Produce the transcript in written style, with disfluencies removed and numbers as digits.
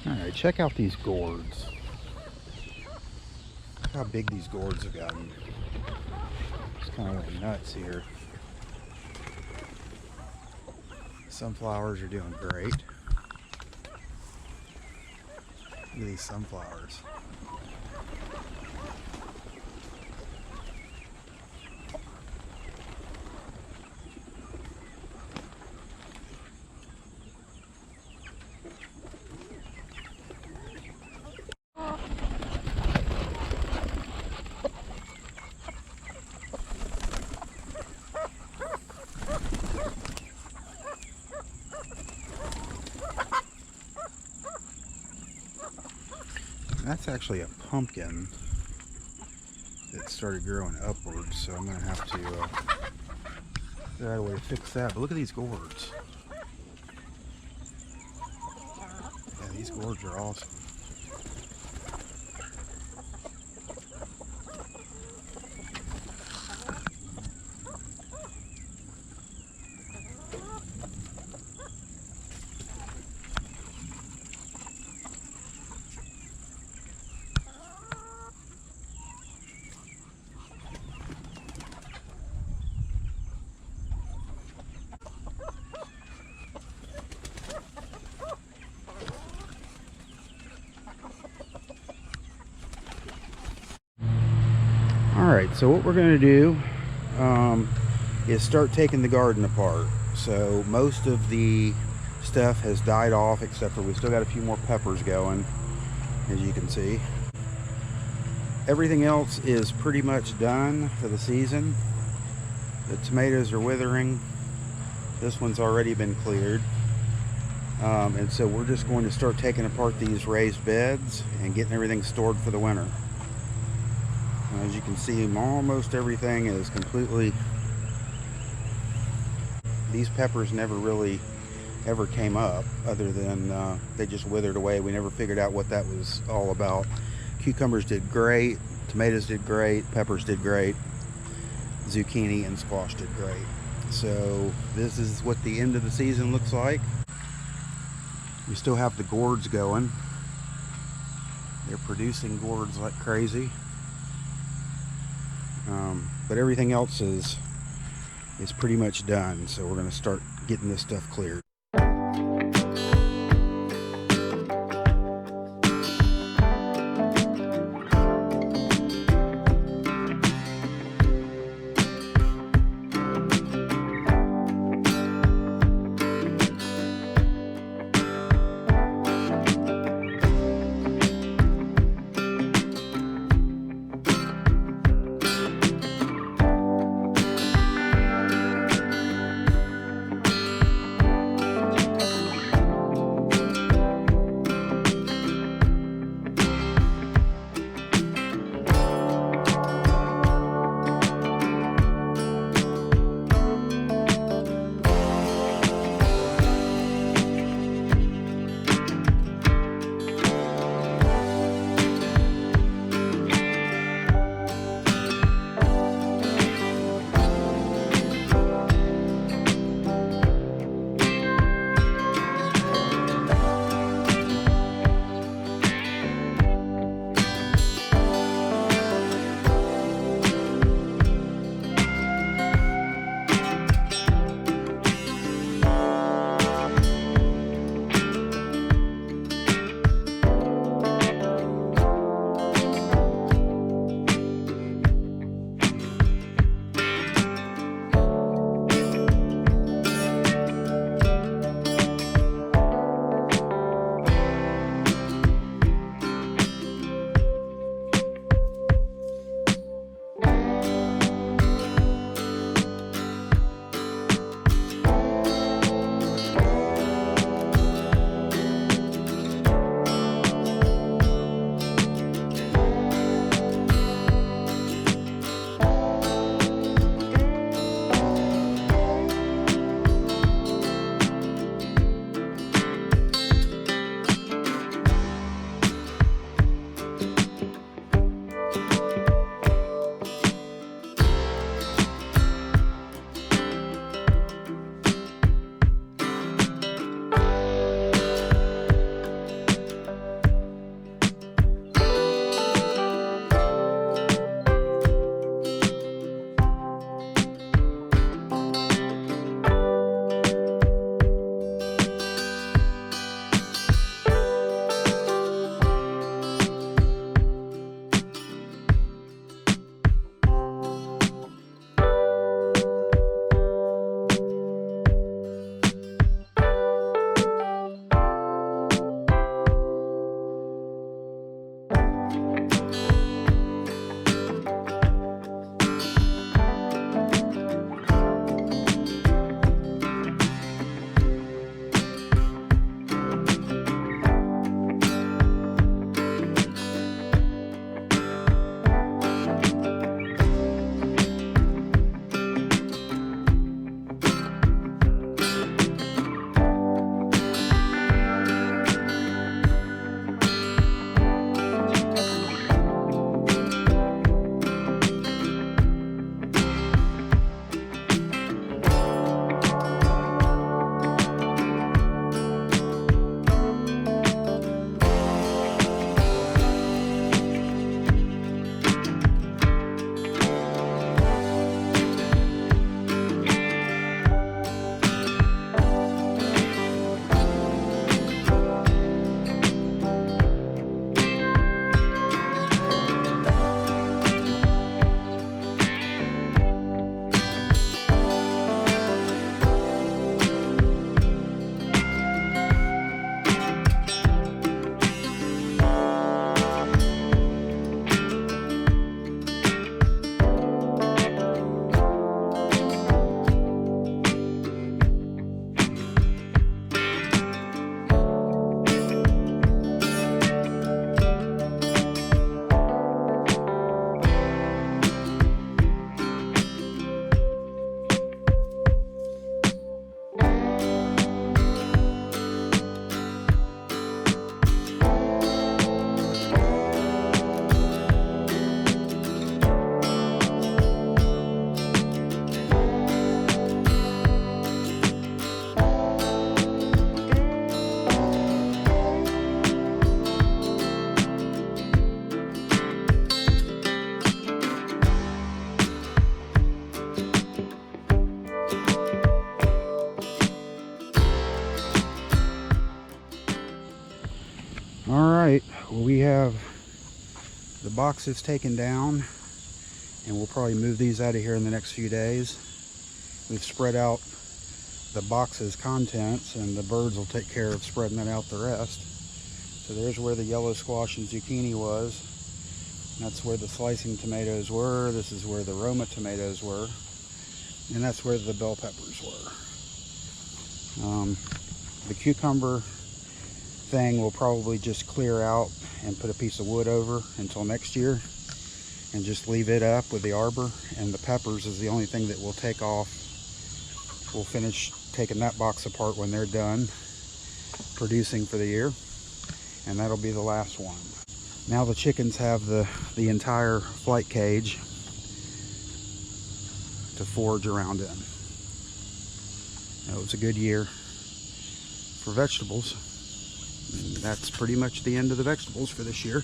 Alright, check out these gourds. Look how big these gourds have gotten. It's kind of like nuts here. Sunflowers are doing great. Look at these sunflowers. That's actually a pumpkin that started growing upwards, so I'm going to have to figure out a way to fix that. But look at these gourds. Yeah, these gourds are awesome. Alright, so what we're going to do is start taking the garden apart. So most of the stuff has died off, except for we still got a few more peppers going, as you can see. Everything else is pretty much done for the season. The tomatoes are withering. This one's already been cleared. And so we're just going to start taking apart these raised beds and getting everything stored for the winter. As you can see, almost everything is completely... These peppers never really ever came up, other than they just withered away. We never figured out what that was all about. Cucumbers did great, tomatoes did great, peppers did great, zucchini and squash did great. So this is what the end of the season looks like. We still have the gourds going. They're producing gourds like crazy. But everything else is pretty much done, so we're going to start getting this stuff cleared. right, well, we have the boxes taken down, and we'll probably move these out of here in the next few days. We've spread out the box's contents, and the birds will take care of spreading it out the rest. So there's where the yellow squash and zucchini was. That's where the slicing tomatoes were. This is where the Roma tomatoes were. And that's where the bell peppers were. The cucumber thing will probably just clear out and put a piece of wood over until next year and just leave it up with the arbor. And the peppers is the only thing that we'll take off. We'll finish taking that box apart when they're done producing for the year, and that'll be the last one. Now the chickens have the entire flight cage to forage around in. It was a good year for vegetables. And that's pretty much the end of the vegetables for this year.